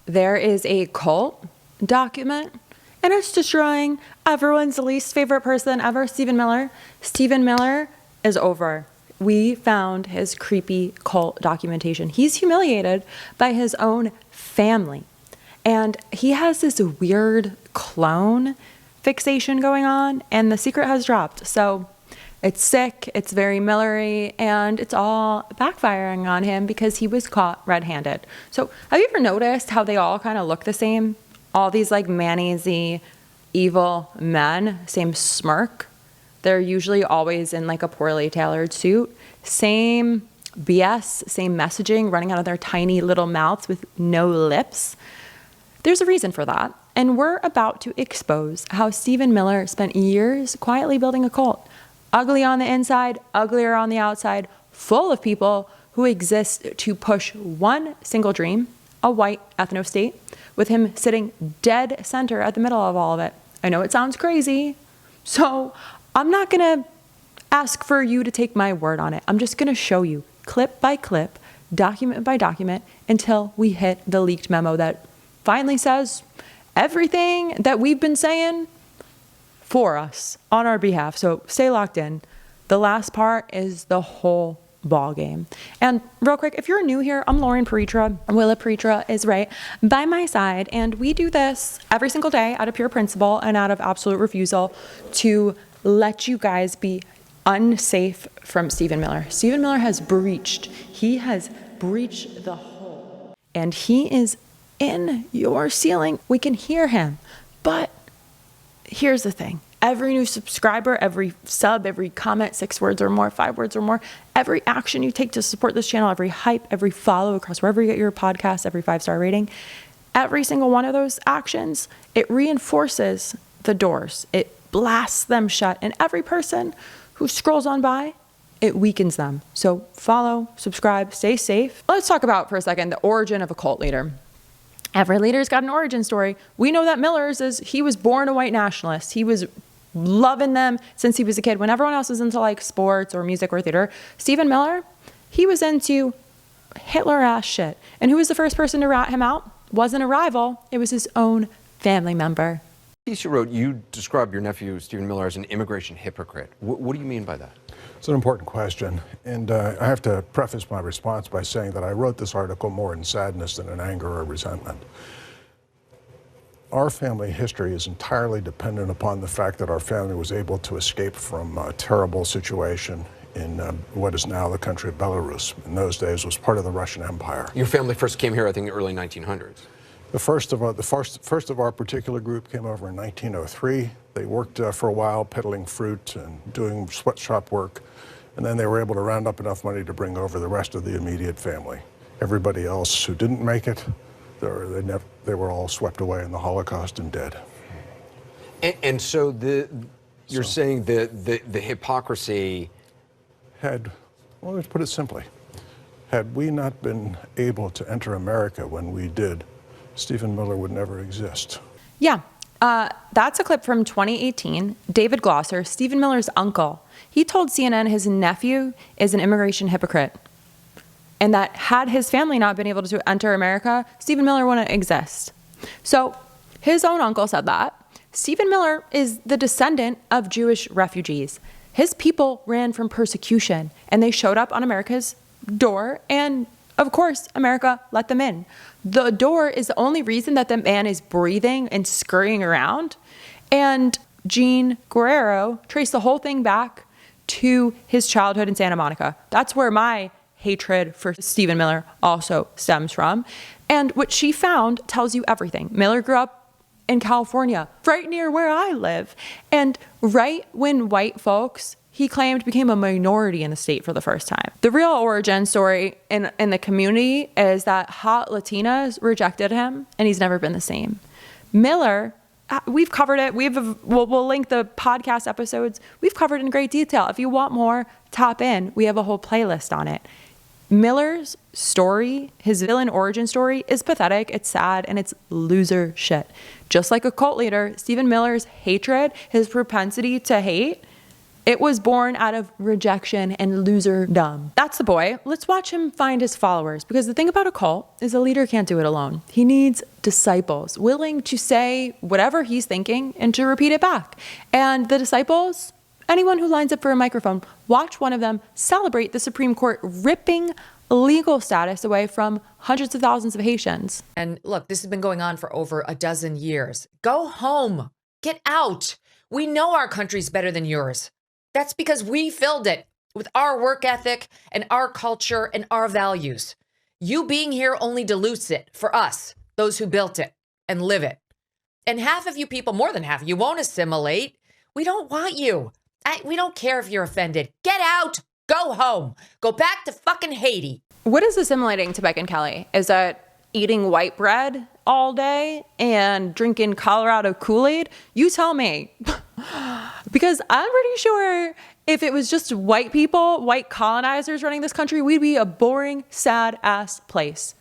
there is a cult document, and it's destroying everyone's least favorite person ever, Stephen Miller. Stephen Miller is over. We found his creepy cult documentation. He's humiliated by his own family. And he has this weird clone fixation going on, and the secret has dropped. So it's sick, it's very Millery, and it's all backfiring on him because he was caught red-handed. So have you ever noticed how they all kind of look the same? All these like mayonnaise-y, evil men, same smirk. They're usually always in like a poorly tailored suit. Same BS, same messaging running out of their tiny little mouths with no lips. There's a reason for that. And we're about to expose how Stephen Miller spent years quietly building a cult. Ugly on the inside, uglier on the outside, full of people who exist to push one single dream, a white ethnostate, with him sitting dead center at the middle of all of it. I know it sounds crazy, so I'm not gonna ask for you to take my word on it. I'm just gonna show you clip by clip, document by document, until we hit the leaked memo that finally says everything that we've been saying for us on our behalf. So stay locked in. The last part is the whole ball game. And real quick, if you're new here, I'm Loren Piretra. Willa Piretra is right by my side. And we do this every single day out of pure principle and out of absolute refusal to let you guys be unsafe from Stephen Miller. Stephen Miller has breached. He has breached the hole. And he is in your ceiling. We can hear him. But here's the thing. Every new subscriber, every sub, every comment, 6 words or more, 5 words or more, every action you take to support this channel, every hype, every follow across wherever you get your podcast, every 5-star rating, every single one of those actions, it reinforces the doors. It blasts them shut. And every person who scrolls on by, it weakens them. So follow, subscribe, stay safe. Let's talk about for a second the origin of a cult leader. Every leader's got an origin story. We know that Miller's is he was born a white nationalist. He was loving them since he was a kid. When everyone else was into like sports or music or theater, Stephen Miller, he was into Hitler-ass shit. And who was the first person to rat him out? Wasn't a rival. It was his own family member. Piece you wrote, you described your nephew, Stephen Miller, as an immigration hypocrite. What do you mean by that? It's an important question, and I have to preface my response by saying that I wrote this article more in sadness than in anger or resentment. Our family history is entirely dependent upon the fact that our family was able to escape from a terrible situation in what is now the country of Belarus. In those days, was part of the Russian Empire. Your family first came here, I think, in the early 1900s. The first of our particular group came over in 1903. They worked for a while peddling fruit and doing sweatshop work, and then they were able to round up enough money to bring over the rest of the immediate family. Everybody else who didn't make it, they were all swept away in the Holocaust and dead. And so you're saying the hypocrisy had, well, let's put it simply, had we not been able to enter America when we did, Stephen Miller would never exist. Yeah, that's a clip from 2018. David Glosser, Stephen Miller's uncle, he told CNN his nephew is an immigration hypocrite, and that had his family not been able to enter America, Stephen Miller wouldn't exist. So his own uncle said that. Stephen Miller is the descendant of Jewish refugees. His people ran from persecution, and they showed up on America's door, and of course, America let them in. The door is the only reason that the man is breathing and scurrying around. And Gene Guerrero traced the whole thing back to his childhood in Santa Monica. That's where my hatred for Stephen Miller also stems from. And what she found tells you everything. Miller grew up in California, right near where I live. And right when white folks, he claimed, became a minority in the state for the first time. The real origin story in the community is that hot Latinas rejected him, and he's never been the same. Miller, we've covered it. We'll link the podcast episodes. We've covered it in great detail. If you want more, tap in. We have a whole playlist on it. Miller's story, his villain origin story, is pathetic, it's sad, and it's loser shit. Just like a cult leader, Stephen Miller's hatred, his propensity to hate, It was born out of rejection and loserdom. That's the boy. Let's watch him find his followers, because the thing about a cult is a leader can't do it alone. He needs disciples willing to say whatever he's thinking and to repeat it back. And the disciples, anyone who lines up for a microphone, watch one of them celebrate the Supreme Court ripping legal status away from hundreds of thousands of Haitians. And look, this has been going on for over a dozen years. Go home. Get out. We know our country's better than yours. That's because we filled it with our work ethic and our culture and our values. You being here only dilutes it for us, those who built it and live it. And half of you people, more than half of you, won't assimilate. We don't want you. We don't care if you're offended. Get out. Go home. Go back to fucking Haiti. What is assimilating to Megyn Kelly? Is that eating white bread all day and drinking Colorado Kool-Aid? You tell me. Because I'm pretty sure if it was just white people, white colonizers running this country, we'd be a boring, sad-ass place.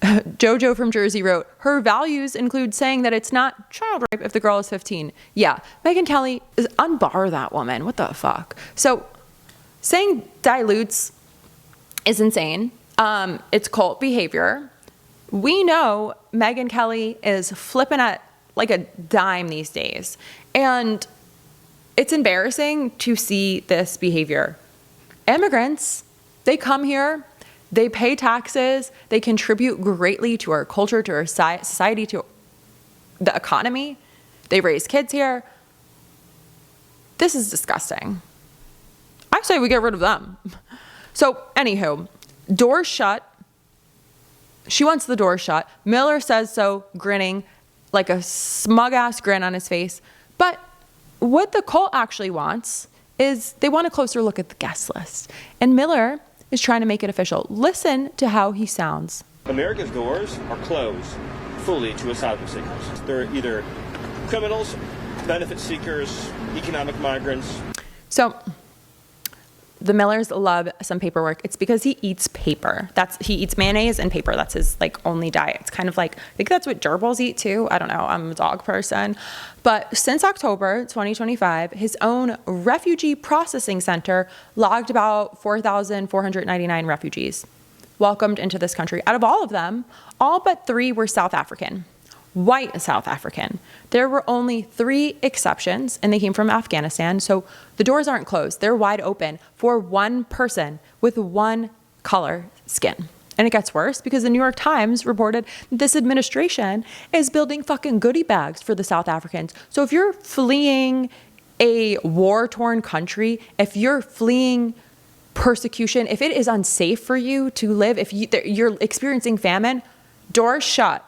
Jojo from Jersey wrote, her values include saying that it's not child rape if the girl is 15. Yeah, Megyn Kelly, unbar that woman. What the fuck? So saying dilutes is insane. It's cult behavior. We know Megyn Kelly is flipping at like a dime these days. And it's embarrassing to see this behavior. Immigrants, they come here, they pay taxes, they contribute greatly to our culture, to our society, to the economy. They raise kids here. This is disgusting. I say we get rid of them. So, anywho, doors shut. She wants the door shut. Miller says so, grinning, like a smug-ass grin on his face. But what the cult actually wants is they want a closer look at the guest list. And Miller is trying to make it official. Listen to how he sounds. America's doors are closed fully to asylum seekers. They're either criminals, benefit seekers, economic migrants. So the Millers love some paperwork. It's because he eats paper. He eats mayonnaise and paper. That's his like only diet. It's kind of like, I think that's what gerbils eat too. I don't know. I'm a dog person. But since October 2025, his own refugee processing center logged about 4,499 refugees welcomed into this country. Out of all of them, all but 3 were South African. White South African. There were only 3 exceptions, and they came from Afghanistan. So the doors aren't closed. They're wide open for one person with one color skin. And it gets worse because the New York Times reported this administration is building fucking goodie bags for the South Africans. So if you're fleeing a war-torn country, if you're fleeing persecution, if it is unsafe for you to live, if you're experiencing famine, doors shut.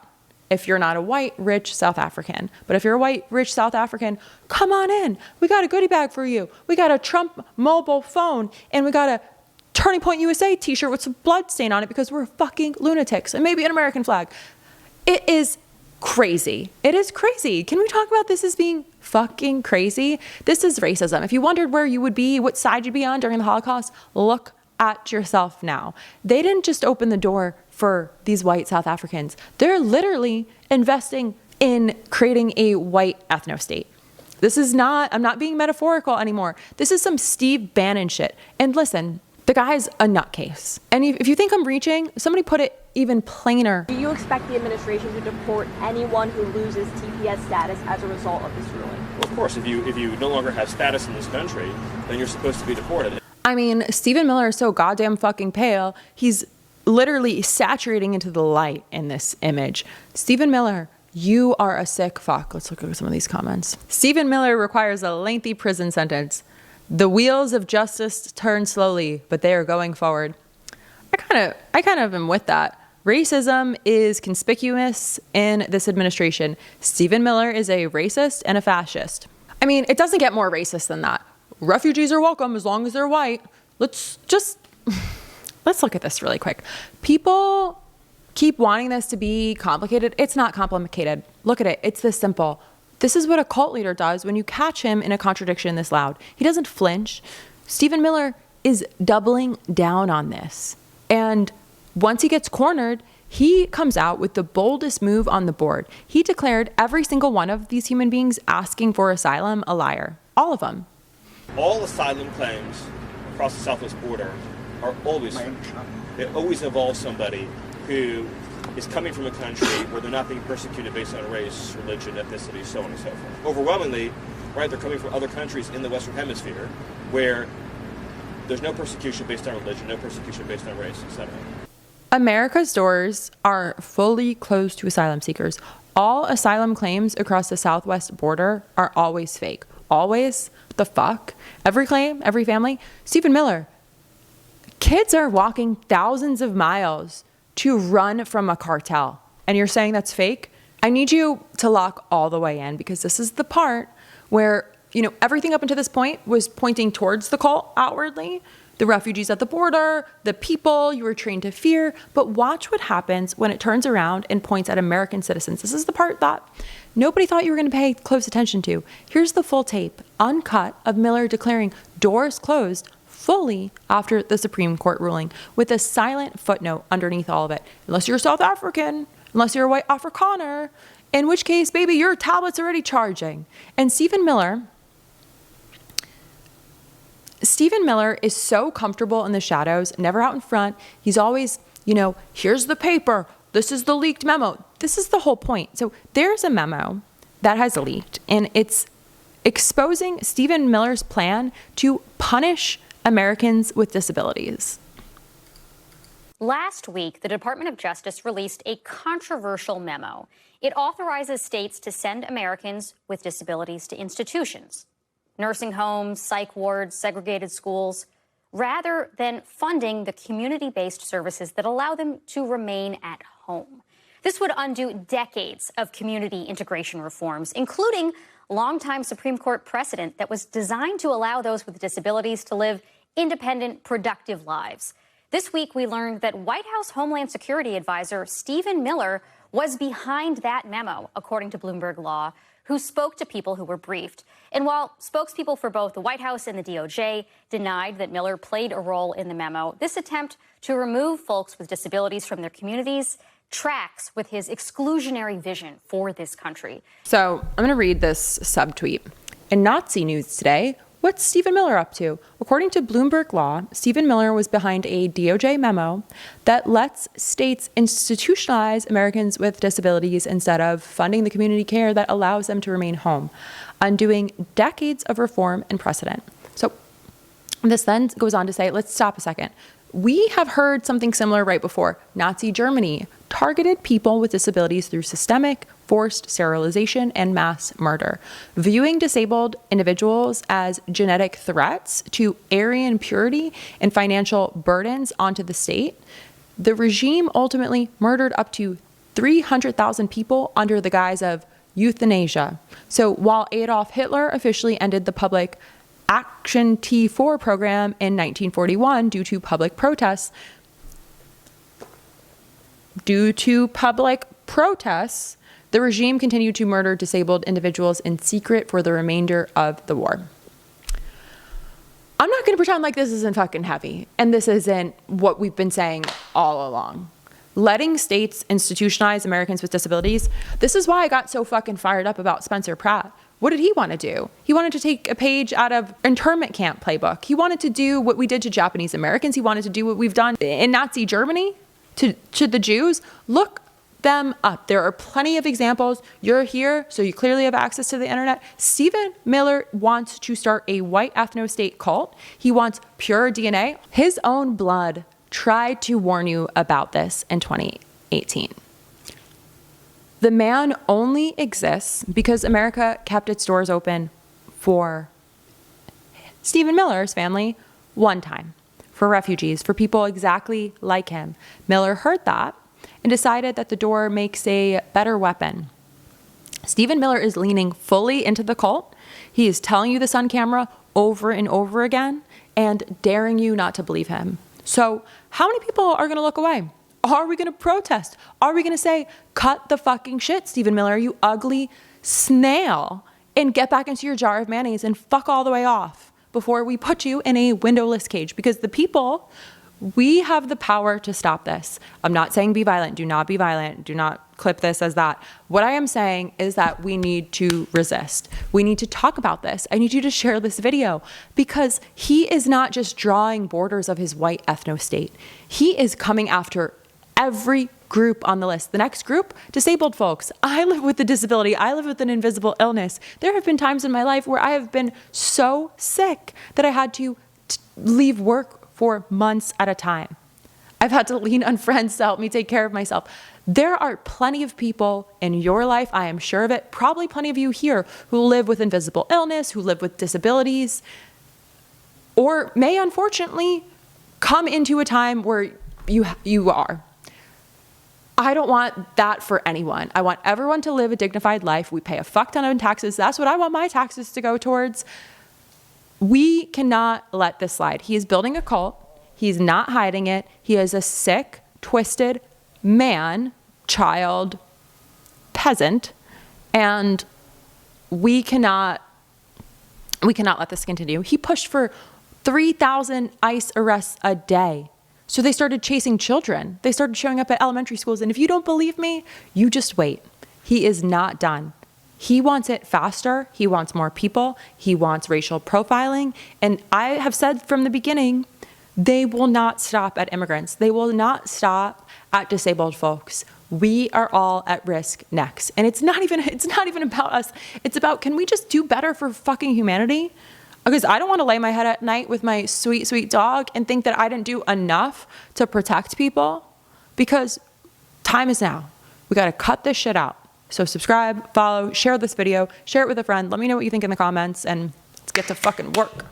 If you're not a white, rich South African. But if you're a white, rich South African, come on in. We got a goodie bag for you. We got a Trump mobile phone, and we got a Turning Point USA t-shirt with some blood stain on it because we're fucking lunatics, and maybe an American flag. It is crazy. It is crazy. Can we talk about this as being fucking crazy? This is racism. If you wondered where you would be, what side you'd be on during the Holocaust, look at yourself now. They didn't just open the door for these white South Africans. They're literally investing in creating a white ethnostate. This is not, I'm not being metaphorical anymore. This is some Steve Bannon shit. And listen, the guy's a nutcase. And if you think I'm reaching, somebody put it even plainer. Do you expect the administration to deport anyone who loses TPS status as a result of this ruling? Well, of course, if you no longer have status in this country, then you're supposed to be deported. I mean, Stephen Miller is so goddamn fucking pale. He's literally saturating into the light in this image. Stephen Miller, you are a sick fuck. Let's look at some of these comments. Stephen Miller requires a lengthy prison sentence. The wheels of justice turn slowly, but they are going forward. I kind of am with that. Racism is conspicuous in this administration. Stephen Miller is a racist and a fascist. I mean, it doesn't get more racist than that. Refugees are welcome as long as they're white. Let's look at this really quick. People keep wanting this to be complicated. It's not complicated. Look at it. It's this simple. This is what a cult leader does when you catch him in a contradiction this loud. He doesn't flinch. Stephen Miller is doubling down on this. And once he gets cornered, he comes out with the boldest move on the board. He declared every single one of these human beings asking for asylum a liar. All of them. All asylum claims across the southwest border are always it always involves somebody who is coming from a country where they're not being persecuted based on race, religion, ethnicity, so on and so forth. Overwhelmingly, right, they're coming from other countries in the Western Hemisphere where there's no persecution based on religion, no persecution based on race, etc. America's doors are fully closed to asylum seekers. All asylum claims across the southwest border are always fake. Always. The fuck? Every claim, every family. Stephen Miller. Kids are walking thousands of miles to run from a cartel. And you're saying that's fake? I need you to lock all the way in, because this is the part where, everything up until this point was pointing towards the cult outwardly. The refugees at the border, the people you were trained to fear. But watch what happens when it turns around and points at American citizens. This is the part that nobody thought you were going to pay close attention to. Here's the full tape, uncut, of Miller declaring doors closed fully after the Supreme Court ruling, with a silent footnote underneath all of it. Unless you're South African, unless you're a white Afrikaner, in which case, baby, your tablet's already charging. And Stephen Miller is so comfortable in the shadows, never out in front. He's always, here's the paper. This is the leaked memo. This is the whole point. So there's a memo that has leaked, and it's exposing Stephen Miller's plan to punish Americans with disabilities. Last week, the Department of Justice released a controversial memo. It authorizes states to send Americans with disabilities to institutions, nursing homes, psych wards, segregated schools, rather than funding the community-based services that allow them to remain at home. This would undo decades of community integration reforms, including longtime Supreme Court precedent that was designed to allow those with disabilities to live independent, productive lives. This week, we learned that White House Homeland Security Advisor Stephen Miller was behind that memo, according to Bloomberg Law, who spoke to people who were briefed. And while spokespeople for both the White House and the DOJ denied that Miller played a role in the memo, this attempt to remove folks with disabilities from their communities tracks with his exclusionary vision for this country. So I'm going to read this subtweet. In Nazi news today, what's Stephen Miller up to? According to Bloomberg Law, Stephen Miller was behind a DOJ memo that lets states institutionalize Americans with disabilities instead of funding the community care that allows them to remain home, undoing decades of reform and precedent. So this then goes on to say, let's stop a second. We have heard something similar right before. Nazi Germany targeted people with disabilities through systemic, forced sterilization, and mass murder, viewing disabled individuals as genetic threats to Aryan purity and financial burdens onto the state. The regime ultimately murdered up to 300,000 people under the guise of euthanasia. So while Adolf Hitler officially ended the public Action T4 program in 1941 due to public protests, the regime continued to murder disabled individuals in secret for the remainder of the war. I'm not going to pretend like this isn't fucking heavy, and this isn't what we've been saying all along. Letting states institutionalize Americans with disabilities, this is why I got so fucking fired up about Spencer Pratt. What did he want to do? He wanted to take a page out of internment camp playbook. He wanted to do what we did to Japanese Americans. He wanted to do what we've done in Nazi Germany to the Jews. Look them up. There are plenty of examples. You're here, so you clearly have access to the internet. Stephen Miller wants to start a white ethnostate cult. He wants pure DNA. His own blood tried to warn you about this in 2018. The man only exists because America kept its doors open for Stephen Miller's family one time, for refugees, for people exactly like him. Miller heard that and decided that the door makes a better weapon. Stephen Miller is leaning fully into the cult. He is telling you this on camera over and over again and daring you not to believe him. So how many people are going to look away? Are we going to protest? Are we going to say, cut the fucking shit, Stephen Miller, you ugly snail, and get back into your jar of mayonnaise and fuck all the way off before we put you in a windowless cage? Because the people We have the power to stop this. I'm not saying be violent. Do not be violent. Do not clip this as that. What I am saying is that we need to resist. We need to talk about this. I need you to share this video because he is not just drawing borders of his white ethnostate. He is coming after every group on the list. The next group, disabled folks. I live with a disability. I live with an invisible illness. There have been times in my life where I have been so sick that I had to leave work for months at a time. I've had to lean on friends to help me take care of myself. There are plenty of people in your life, I am sure of it, probably plenty of you here who live with invisible illness, who live with disabilities, or may unfortunately come into a time where you are. I don't want that for anyone. I want everyone to live a dignified life. We pay a fuck ton of taxes. That's what I want my taxes to go towards. We cannot let this slide. He is building a cult. He's not hiding it. He is a sick, twisted man, child, peasant, and we cannot let this continue. He pushed for 3,000 ICE arrests a day. So they started chasing children. They started showing up at elementary schools. And if you don't believe me, you just wait. He is not done. He wants it faster. He wants more people. He wants racial profiling. And I have said from the beginning, they will not stop at immigrants. They will not stop at disabled folks. We are all at risk next. And it's not even about us. It's about, can we just do better for fucking humanity? Because I don't want to lay my head at night with my sweet, sweet dog and think that I didn't do enough to protect people, because time is now. We got to cut this shit out. So subscribe, follow, share this video, share it with a friend. Let me know what you think in the comments, and let's get to fucking work.